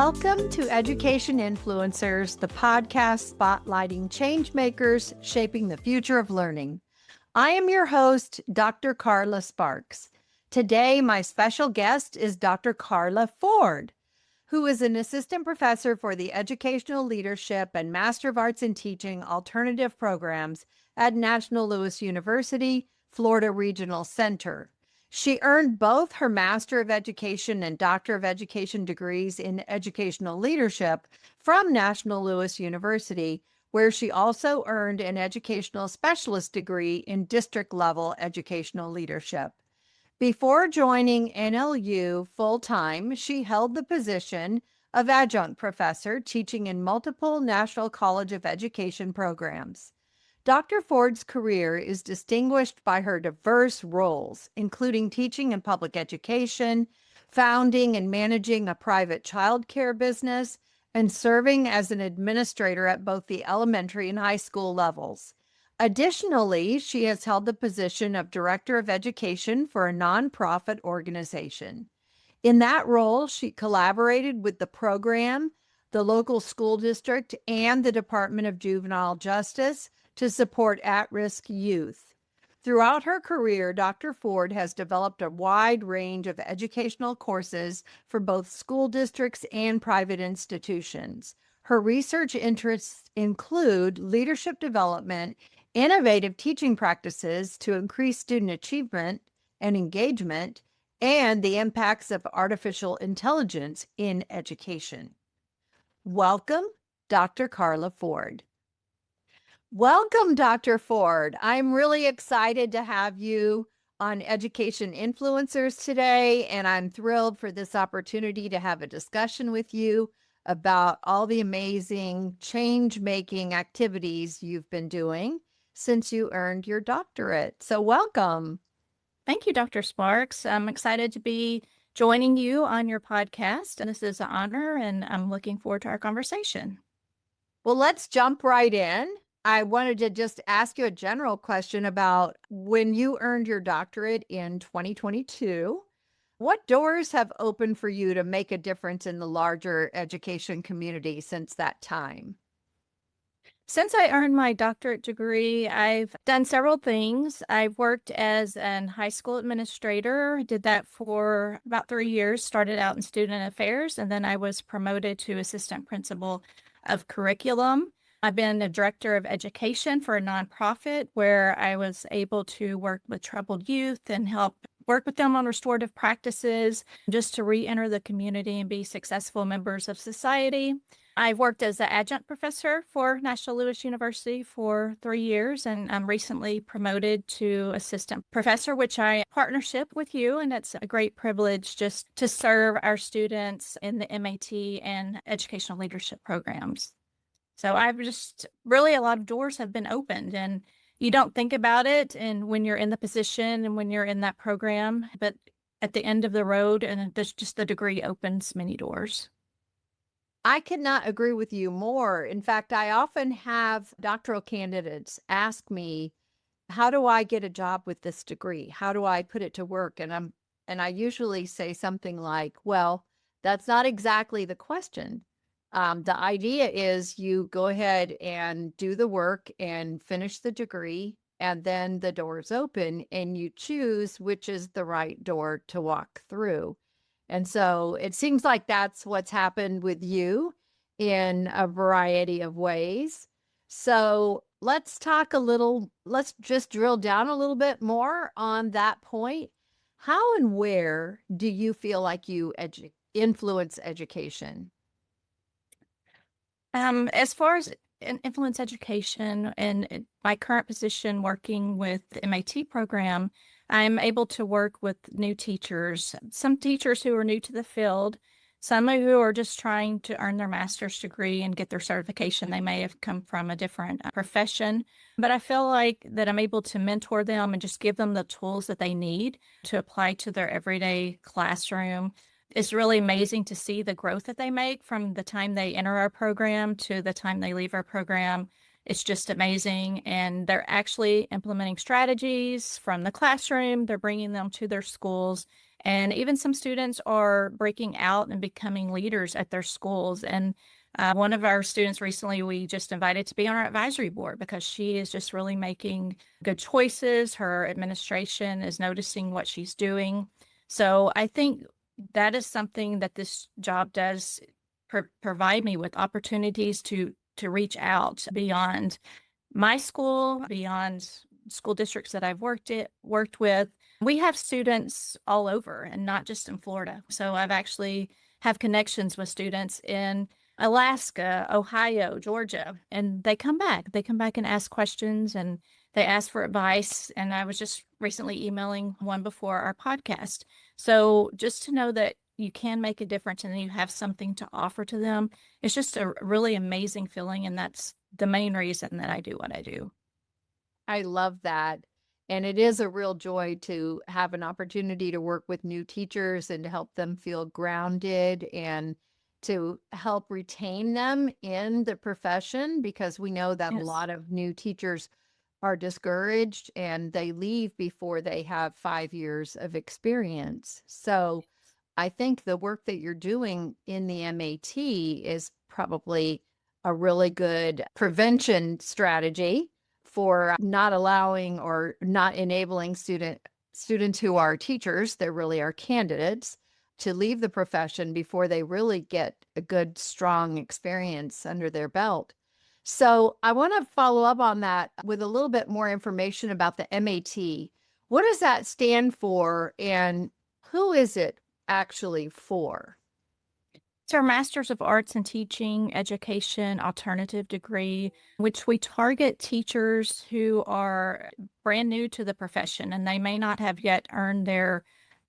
Welcome to Education Influencers, the podcast spotlighting change makers shaping the future of learning. I am your host, Dr. Carla Sparks. Today, my special guest is Dr. Carla Foord, who is an assistant professor for the Educational Leadership and Master of Arts in Teaching alternative programs at National Louis University, Florida Regional Center. She earned both her Master of Education and Doctor of Education degrees in educational leadership from National Louis University, where she also earned an educational specialist degree in district-level educational leadership. Before joining NLU full-time, she held the position of adjunct professor teaching in multiple National College of Education programs. Dr. Foord's career is distinguished by her diverse roles, including teaching in public education, founding and managing a private childcare business, and serving as an administrator at both the elementary and high school levels. Additionally, she has held the position of Director of Education for a nonprofit organization. In that role, she collaborated with the program, the local school district, and the Department of Juvenile Justice to support at-risk youth. Throughout her career, Dr. Foord has developed a wide range of educational courses for both school districts and private institutions. Her research interests include leadership development, innovative teaching practices to increase student achievement and engagement, and the impacts of artificial intelligence in education. Welcome, Dr. Carla Foord. Welcome, Dr. Foord. I'm really excited to have you on Education Influencers today, and I'm thrilled for this opportunity to have a discussion with you about all the amazing change-making activities you've been doing since you earned your doctorate. So welcome. Thank you, Dr. Sparks. I'm excited to be joining you on your podcast, and this is an honor, and I'm looking forward to our conversation. Well, let's jump right in. I wanted to just ask you a general question about when you earned your doctorate in 2022, what doors have opened for you to make a difference in the larger education community since that time? Since I earned my doctorate degree, I've done several things. I've worked as an high school administrator, did that for about 3 years, started out in student affairs, and then I was promoted to assistant principal of curriculum. I've been a director of education for a nonprofit where I was able to work with troubled youth and help work with them on restorative practices just to re-enter the community and be successful members of society. I've worked as an adjunct professor for National Louis University for 3 years, and I'm recently promoted to assistant professor, which I partnership with you, and it's a great privilege just to serve our students in the MAT and educational leadership programs. So I've just really a lot of doors have been opened, and you don't think about it and when you're in the position and when you're in that program, but at the end of the road, and there's just the degree opens many doors. I cannot agree with you more. In fact, I often have doctoral candidates ask me, how do I get a job with this degree? How do I put it to work? And I usually say something like, well, that's not exactly the question. The idea is you go ahead and do the work and finish the degree, and then the doors open and you choose which is the right door to walk through. And so it seems like that's what's happened with you in a variety of ways. So let's just drill down a little bit more on that point. How and where do you feel like you influence education? As far as influence education and my current position working with the MAT program, I'm able to work with new teachers, some teachers who are new to the field, some who are just trying to earn their master's degree and get their certification. They may have come from a different profession, but I feel like that I'm able to mentor them and just give them the tools that they need to apply to their everyday classroom. It's really amazing to see the growth that they make from the time they enter our program to the time they leave our program. It's just amazing. And they're actually implementing strategies from the classroom. They're bringing them to their schools And even some students are breaking out and becoming leaders at their schools. And one of our students recently, we just invited to be on our advisory board because she is just really making good choices. Her administration is noticing what she's doing. So I think that is something that this job does provide me with opportunities to reach out beyond my school, beyond school districts that I've worked with. We have students all over and not just in Florida. So I've actually have connections with students in Alaska, Ohio, Georgia, and they come back. They come back and ask questions and they ask for advice. And I was just recently emailing one before our podcast. So just to know that you can make a difference and you have something to offer to them, it's just a really amazing feeling. And that's the main reason that I do what I do. I love that. And it is a real joy to have an opportunity to work with new teachers and to help them feel grounded and to help retain them in the profession, because we know that a Yes. lot of new teachers are discouraged and they leave before they have 5 years of experience. So I think the work that you're doing in the MAT is probably a really good prevention strategy for not allowing or not enabling students who are teachers, they really are candidates, to leave the profession before they really get a good, strong experience under their belt. So I want to follow up on that with a little bit more information about the MAT. What does that stand for, and who is it actually for? It's our Masters of Arts in Teaching, Education, Alternative degree, which we target teachers who are brand new to the profession and they may not have yet earned their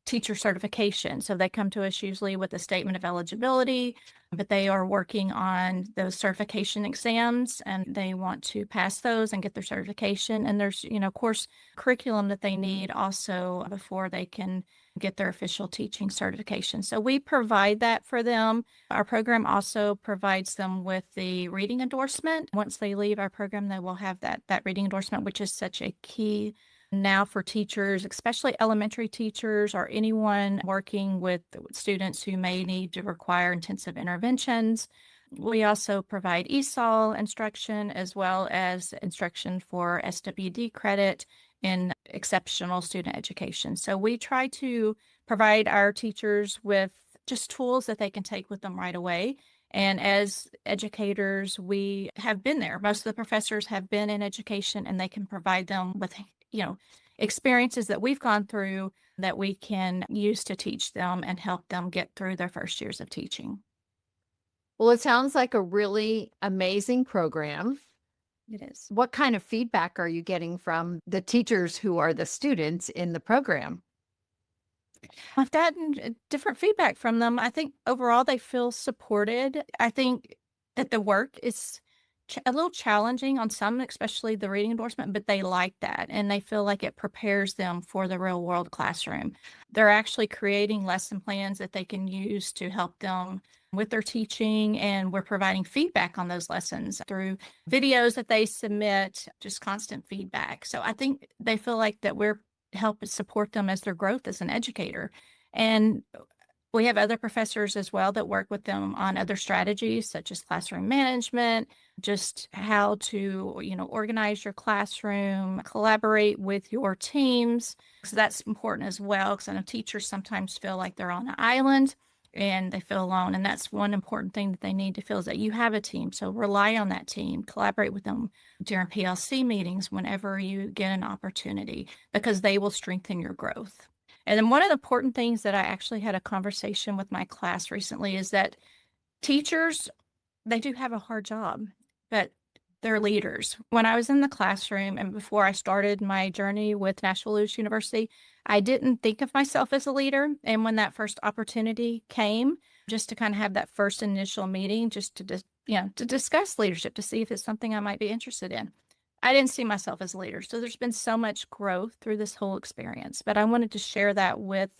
teacher certification. So they come to us usually with a statement of eligibility, but they are working on those certification exams and they want to pass those and get their certification. And there's, of course, curriculum that they need also before they can get their official teaching certification. So we provide that for them. Our program also provides them with the reading endorsement. Once they leave our program, they will have that reading endorsement, which is such a key now for teachers, especially elementary teachers or anyone working with students who may need to require intensive interventions. We also provide ESOL instruction as well as instruction for SWD credit in exceptional student education. So we try to provide our teachers with just tools that they can take with them right away. And as educators, we have been there. Most of the professors have been in education and they can provide them with, experiences that we've gone through that we can use to teach them and help them get through their first years of teaching. Well, it sounds like a really amazing program. It is. What kind of feedback are you getting from the teachers who are the students in the program? I've gotten different feedback from them. I think overall they feel supported. I think that the work is a little challenging on some, especially the reading endorsement, but they like that and they feel like it prepares them for the real world classroom. They're actually creating lesson plans that they can use to help them with their teaching, and we're providing feedback on those lessons through videos that they submit, just constant feedback. So I think they feel like that we're help support them as their growth as an educator. And we have other professors as well that work with them on other strategies such as classroom management, just how to, organize your classroom, collaborate with your teams. So that's important as well, because I know teachers sometimes feel like they're on an island and they feel alone. And that's one important thing that they need to feel is that you have a team. So rely on that team, collaborate with them during PLC meetings whenever you get an opportunity, because they will strengthen your growth. And then one of the important things that I actually had a conversation with my class recently is that teachers, they do have a hard job, but they're leaders. When I was in the classroom and before I started my journey with Nashville Lewis University, I didn't think of myself as a leader. And when that first opportunity came, just to kind of have that first initial meeting, just to discuss leadership, to see if it's something I might be interested in, I didn't see myself as a leader. So there's been so much growth through this whole experience. But I wanted to share that with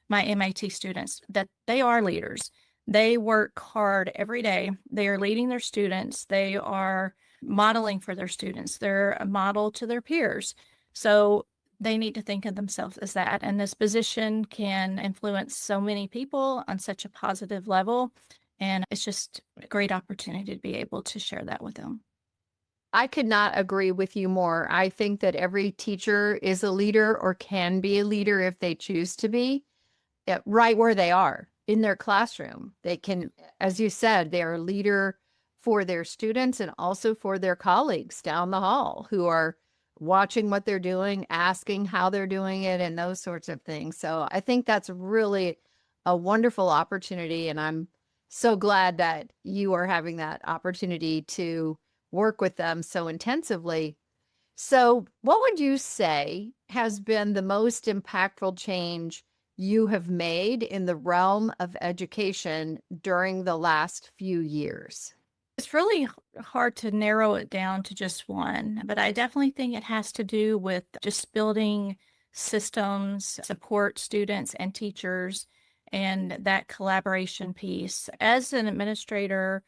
my MAT students, that they are leaders. They work hard every day. They are leading their students. They are modeling for their students. They're a model to their peers. So they need to think of themselves as that. And this position can influence so many people on such a positive level. And it's just a great opportunity to be able to share that with them. I could not agree with you more. I think that every teacher is a leader or can be a leader if they choose to be, right where they are in their classroom. They can, as you said, they're a leader for their students and also for their colleagues down the hall who are watching what they're doing, asking how they're doing it, and those sorts of things. So I think that's really a wonderful opportunity. And I'm so glad that you are having that opportunity to work with them so intensively. So, what would you say has been the most impactful change you have made in the realm of education during the last few years? It's really hard to narrow it down to just one, but I definitely think it has to do with just building systems, support students and teachers, and that collaboration piece. As an administrator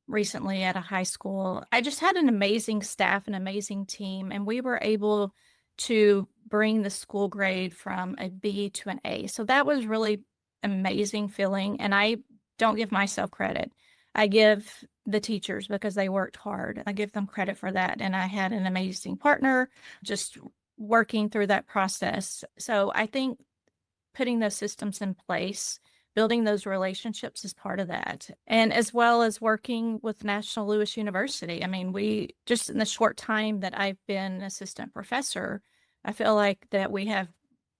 recently at a high school, I just had an amazing staff, an amazing team, and we were able to bring the school grade from a B to an A. So that was really amazing feeling. And I don't give myself credit. I give the teachers because they worked hard. I give them credit for that. And I had an amazing partner just working through that process. So I think putting those systems in place, building those relationships is part of that. And as well as working with National Louis University. I mean, we just in the short time that I've been assistant professor, I feel like that we have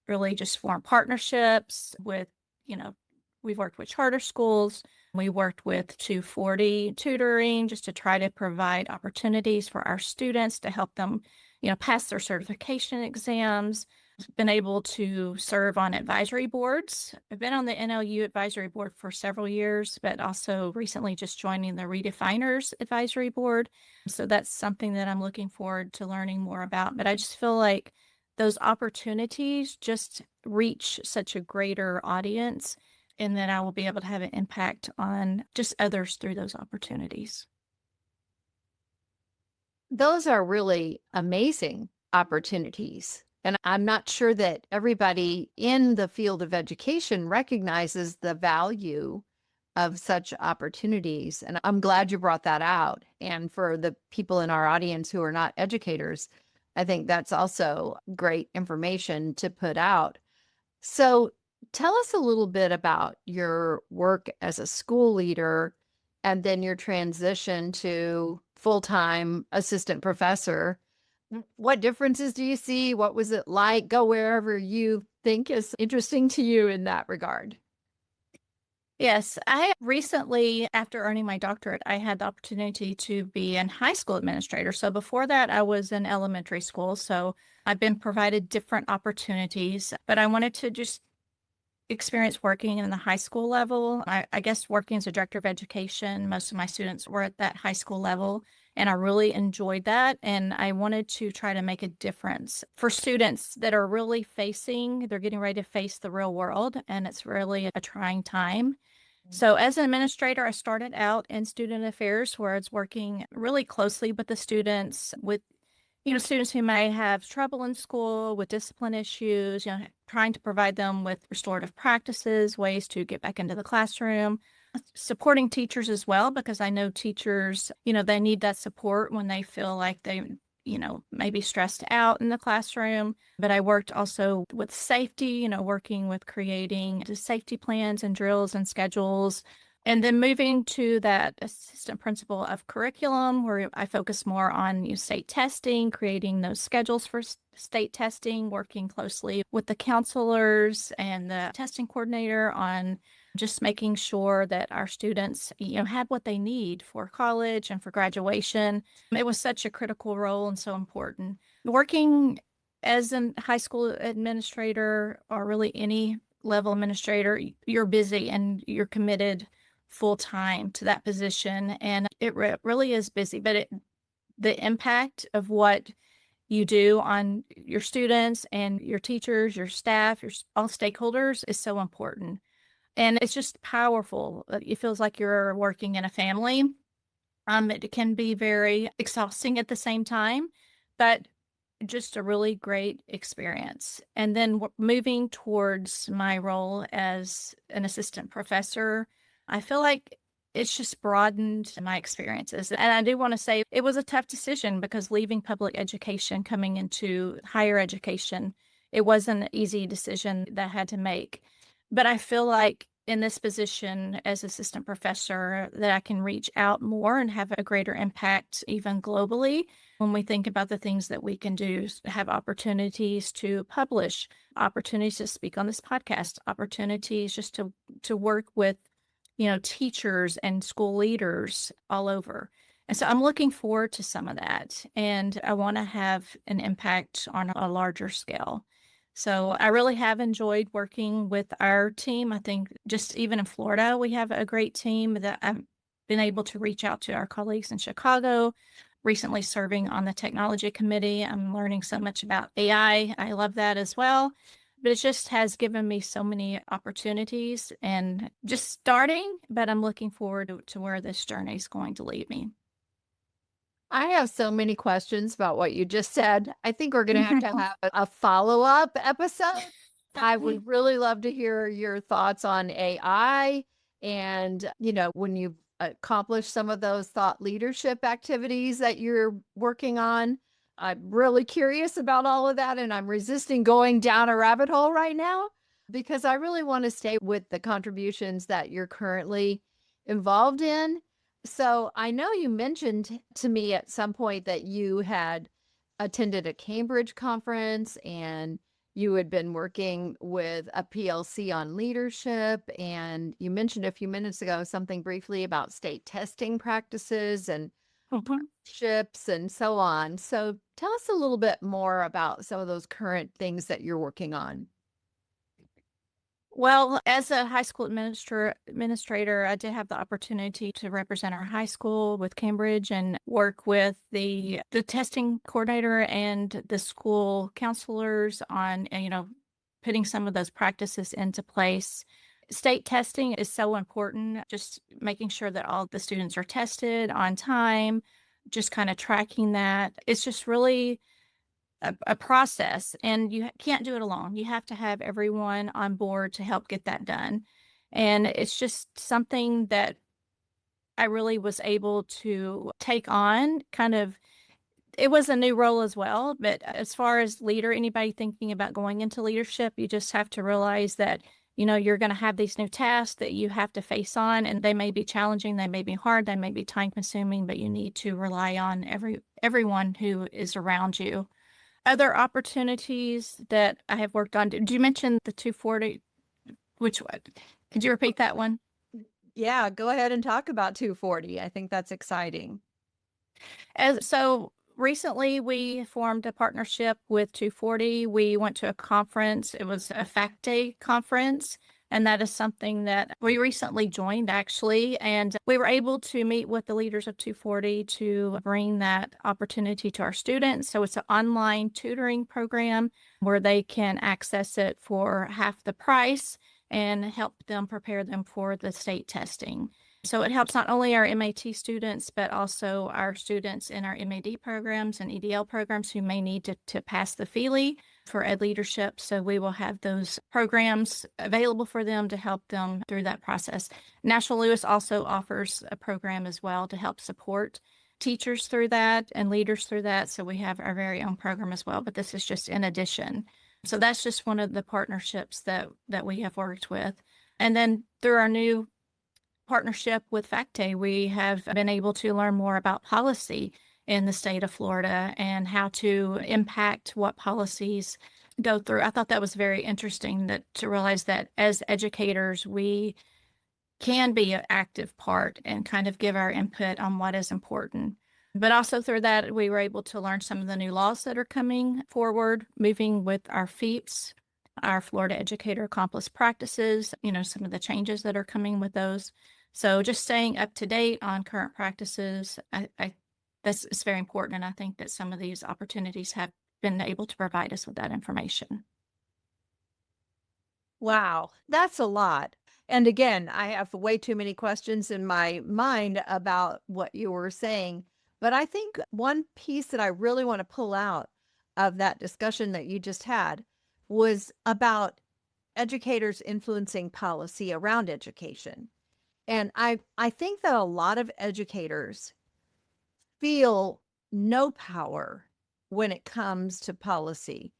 really just formed partnerships with, you know, we've worked with charter schools. We worked with 240 tutoring just to try to provide opportunities for our students to help them, pass their certification exams. Been able to serve on advisory boards. I've been on the NLU advisory board for several years, but also recently just joining the Redefiners advisory board. So that's something that I'm looking forward to learning more about. But I just feel like those opportunities just reach such a greater audience, and then I will be able to have an impact on just others through those opportunities. Those are really amazing opportunities. And I'm not sure that everybody in the field of education recognizes the value of such opportunities. And I'm glad you brought that out. And for the people in our audience who are not educators, I think that's also great information to put out. So tell us a little bit about your work as a school leader and then your transition to full-time assistant professor. What differences do you see? What was it like? Go wherever you think is interesting to you in that regard. Yes, I recently, after earning my doctorate, I had the opportunity to be an high school administrator. So before that, I was in elementary school. So I've been provided different opportunities, but I wanted to just experience working in the high school level. I guess working as a director of education, most of my students were at that high school level, and I really enjoyed that. And I wanted to try to make a difference for students that are really they're getting ready to face the real world, and it's really a trying time. So as an administrator, I started out in student affairs where I was working really closely with the students, with students who may have trouble in school with discipline issues, trying to provide them with restorative practices, ways to get back into the classroom, supporting teachers as well, because I know teachers, they need that support when they feel like they, may be stressed out in the classroom. But I worked also with safety, working with creating the safety plans and drills and schedules. And then moving to that assistant principal of curriculum, where I focus more on state testing, creating those schedules for state testing, working closely with the counselors and the testing coordinator on just making sure that our students, had what they need for college and for graduation. It was such a critical role and so important. Working as a high school administrator or really any level administrator, you're busy and you're committed full time to that position. And it really is busy, but the impact of what you do on your students and your teachers, your staff, all stakeholders is so important. And it's just powerful. It feels like you're working in a family. It can be very exhausting at the same time, but just a really great experience. And then moving towards my role as an assistant professor, I feel like it's just broadened my experiences. And I do want to say it was a tough decision because leaving public education, coming into higher education, it wasn't an easy decision that I had to make. But I feel like in this position as assistant professor that I can reach out more and have a greater impact even globally when we think about the things that we can do, have opportunities to publish, opportunities to speak on this podcast, opportunities just to work with, teachers and school leaders all over. And so I'm looking forward to some of that. And I want to have an impact on a larger scale. So I really have enjoyed working with our team. I think just even in Florida, we have a great team that I've been able to reach out to our colleagues in Chicago, recently serving on the technology committee. I'm learning so much about AI. I love that as well. But it just has given me so many opportunities and just starting, but I'm looking forward to where this journey is going to lead me. I have so many questions about what you just said. I think we're going to have a follow-up episode. I would really love to hear your thoughts on AI and, when you've accomplished some of those thought leadership activities that you're working on. I'm really curious about all of that, and I'm resisting going down a rabbit hole right now because I really want to stay with the contributions that you're currently involved in. So I know you mentioned to me at some point that you had attended a Cambridge conference and you had been working with a PLC on leadership. And you mentioned a few minutes ago something briefly about state testing practices and ships and so on. So tell us a little bit more about some of those current things that you're working on. Well, as a high school administrator, I did have the opportunity to represent our high school with Cambridge and work with the testing coordinator and the school counselors on, putting some of those practices into place. State testing is so important, just making sure that all the students are tested on time, just kind of tracking that. It's just really a process, and you can't do it alone. You have to have everyone on board to help get that done. And it's just something that I really was able to take on it was a new role as well. But as far as leader, anybody thinking about going into leadership, you just have to realize that, you're going to have these new tasks that you have to face on, and they may be challenging, they may be hard, they may be time consuming, but you need to rely on everyone who is around you. Other opportunities that I have worked on. Did you mention the 240? Which one? Could you repeat that one? Yeah, go ahead and talk about 240. I think that's exciting. So recently we formed a partnership with 240. We went to a conference. It was a Fact Day conference. And that is something that we recently joined, actually. And we were able to meet with the leaders of 240 to bring that opportunity to our students. So it's an online tutoring program where they can access it for half the price and help them prepare them for the state testing. So it helps not only our MAT students, but also our students in our MAD programs and EDL programs who may need to pass the FELI for ed leadership. So we will have those programs available for them to help them through that process. National Lewis also offers a program as well to help support teachers through that and leaders through that. So we have our very own program as well, but this is just in addition. So that's just one of the partnerships that we have worked with. And then through our new partnership with Fact Day, we have been able to learn more about policy in the state of Florida and how to impact what policies go through. I thought that was very interesting to realize that as educators, we can be an active part and kind of give our input on what is important. But also through that, we were able to learn some of the new laws that are coming forward, moving with our FEPS, our Florida Educator Accomplice Practices, some of the changes that are coming with those. So just staying up to date on current practices, it's very important. And I think that some of these opportunities have been able to provide us with that information. Wow, that's a lot. And again, I have way too many questions in my mind about what you were saying. But I think one piece that I really want to pull out of that discussion that you just had was about educators influencing policy around education. And I think that a lot of educators feel no power when it comes to policy.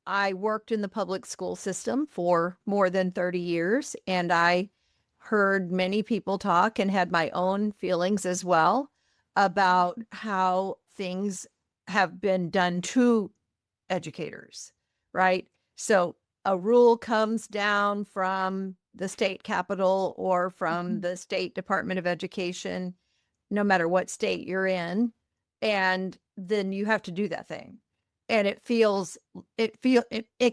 I worked in the public school system for more than 30 years, and I heard many people talk and had my own feelings as well about how things have been done to educators, right? So a rule comes down from the state capitol or from the state Department of Education, no matter what state you're in, and then you have to do that thing. And it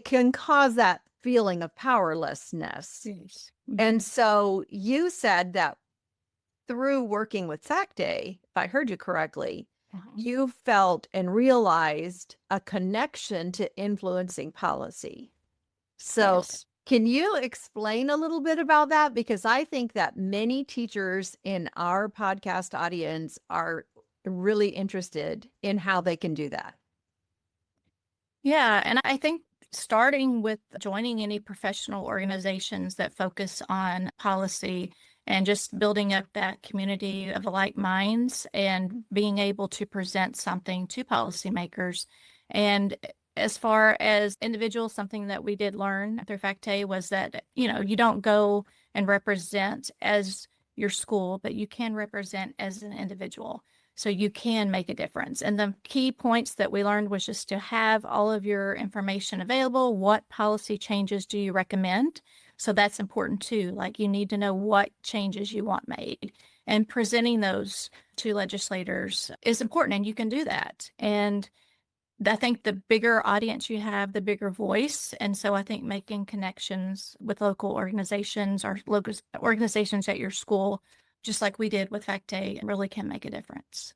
can cause that feeling of powerlessness. Yes. And so you said that through working with Fact Day, if I heard you correctly, you felt and realized a connection to influencing policy. So Yes. can you explain a little bit about that? Because I think that many teachers in our podcast audience are really interested in how they can do that. Yeah, and I think starting with joining any professional organizations that focus on policy and just building up that community of like minds and being able to present something to policymakers. And as far as individuals, something that we did learn through FACTE was that, you don't go and represent as your school, but you can represent as an individual. So you can make a difference. And the key points that we learned was just to have all of your information available. What policy changes do you recommend? So that's important too. Like you need to know what changes you want made. And presenting those to legislators is important, and you can do that. And I think the bigger audience you have, the bigger voice. And so I think making connections with local organizations or local organizations at your school, just like we did with FACTE, really can make a difference.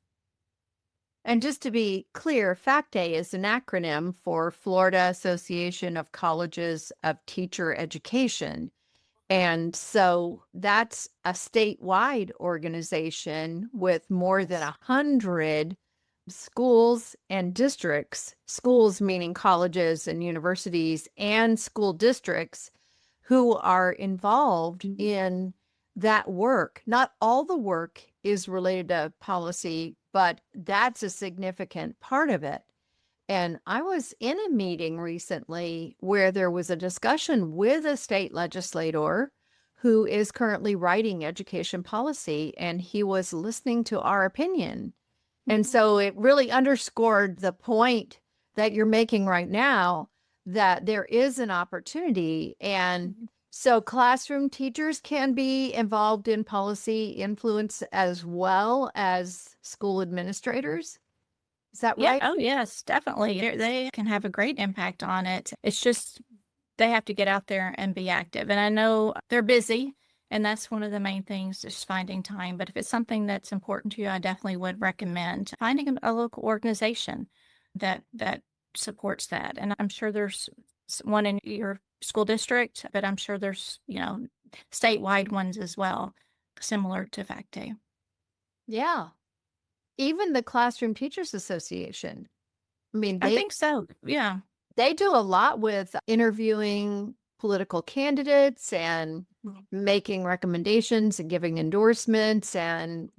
And just to be clear, FACTE is an acronym for Florida Association of Colleges of Teacher Education. And so that's a statewide organization with more than 100 schools and districts, schools meaning colleges and universities, and school districts who are involved in that work. Not all the work is related to policy, but that's a significant part of it. And I was in a meeting recently where there was a discussion with a state legislator who is currently writing education policy, and he was listening to our opinion. And so it really underscored the point that you're making right now, that there is an opportunity. And so classroom teachers can be involved in policy influence as well as school administrators. Is that Yeah. right? Oh, yes, definitely. They can have a great impact on it. It's just they have to get out there and be active. And I know they're busy, and that's one of the main things, just finding time. But if it's something that's important to you, I definitely would recommend finding a local organization that supports that. And I'm sure there's one in your school district, but I'm sure there's, statewide ones as well, similar to FACTE. Yeah. Even the Classroom Teachers Association. I mean, I think so. Yeah. they do a lot with interviewing political candidates and making recommendations and giving endorsements, and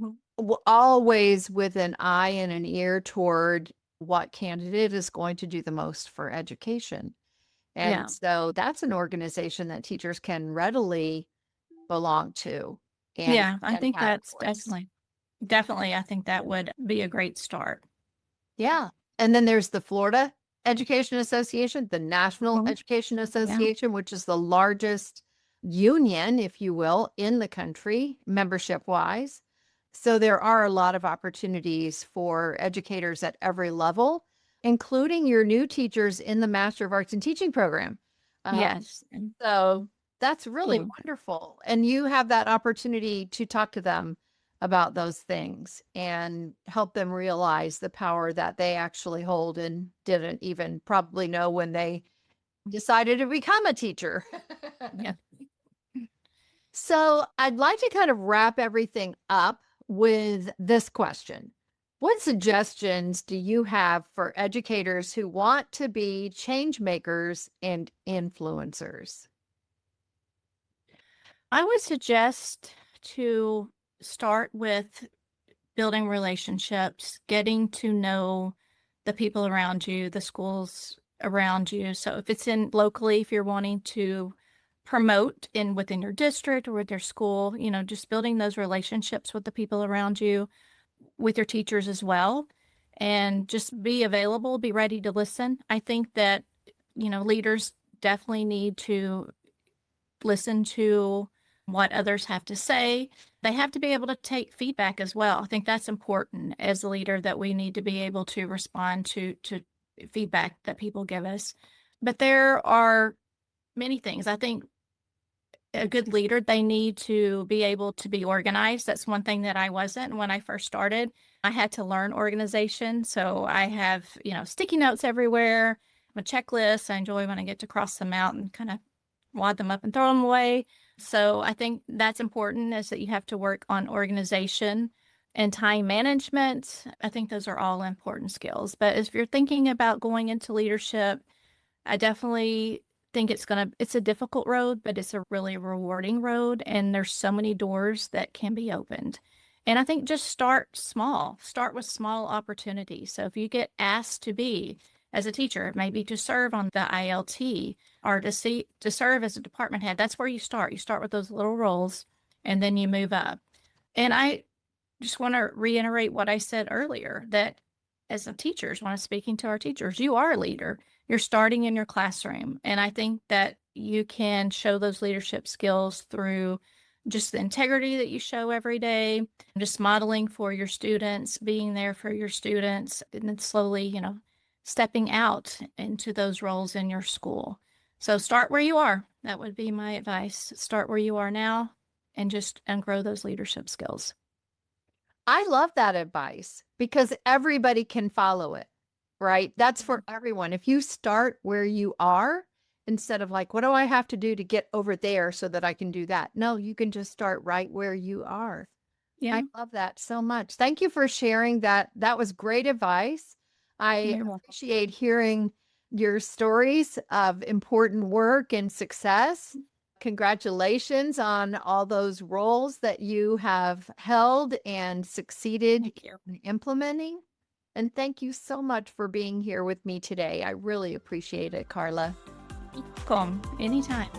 always with an eye and an ear toward what candidate is going to do the most for education. And Yeah. so that's an organization that teachers can readily belong to. And, Yeah, I think have a that's voice. definitely, I think that would be a great start. Yeah. And then there's the Florida Education Association, the National Mhm. Education Association, which is the largest union, if you will, in the country, membership wise. So there are a lot of opportunities for educators at every level, including your new teachers in the Master of Arts in Teaching program. Yes. So that's really Yeah. wonderful. And you have that opportunity to talk to them about those things and help them realize the power that they actually hold and didn't even probably know when they decided to become a teacher. Yeah. So I'd like to kind of wrap everything up with this question. What suggestions do you have for educators who want to be change makers and influencers? I would suggest to start with building relationships, getting to know the people around you, the schools around you. So if it's in locally, if you're wanting to promote in within your district or with your school, just building those relationships with the people around you, with your teachers as well, and just be available, be ready to listen. I think that, leaders definitely need to listen to what others have to say. They have to be able to take feedback as well. I think that's important as a leader, that we need to be able to respond to feedback that people give us. But there are many things. I think a good leader, they need to be able to be organized. That's one thing that I wasn't when I first started. I had to learn organization. So I have, sticky notes everywhere, a checklist. I enjoy when I get to cross them out and kind of wad them up and throw them away. So I think that's important, is that you have to work on organization and time management. I think those are all important skills. But if you're thinking about going into leadership, I definitely think it's a difficult road, but it's a really rewarding road. And there's so many doors that can be opened. And I think just start small, start with small opportunities. So if you get asked to be as a teacher, maybe to serve on the ILT or to serve as a department head, that's where you start. You start with those little roles and then you move up. And I just want to reiterate what I said earlier, that as a teachers, when I'm speaking to our teachers, you are a leader. You're starting in your classroom. And I think that you can show those leadership skills through just the integrity that you show every day, just modeling for your students, being there for your students, and then slowly, stepping out into those roles in your school. So start where you are. That would be my advice. Start where you are now and grow those leadership skills. I love that advice because everybody can follow it, right? That's for everyone. If you start where you are, instead of like, what do I have to do to get over there so that I can do that? No, you can just start right where you are. Yeah. I love that so much. Thank you for sharing that. That was great advice. I You're welcome. appreciate hearing your stories of important work and success. Congratulations on all those roles that you have held and succeeded Thank you. in implementing. And thank you so much for being here with me today. I really appreciate it, Carla. Welcome anytime.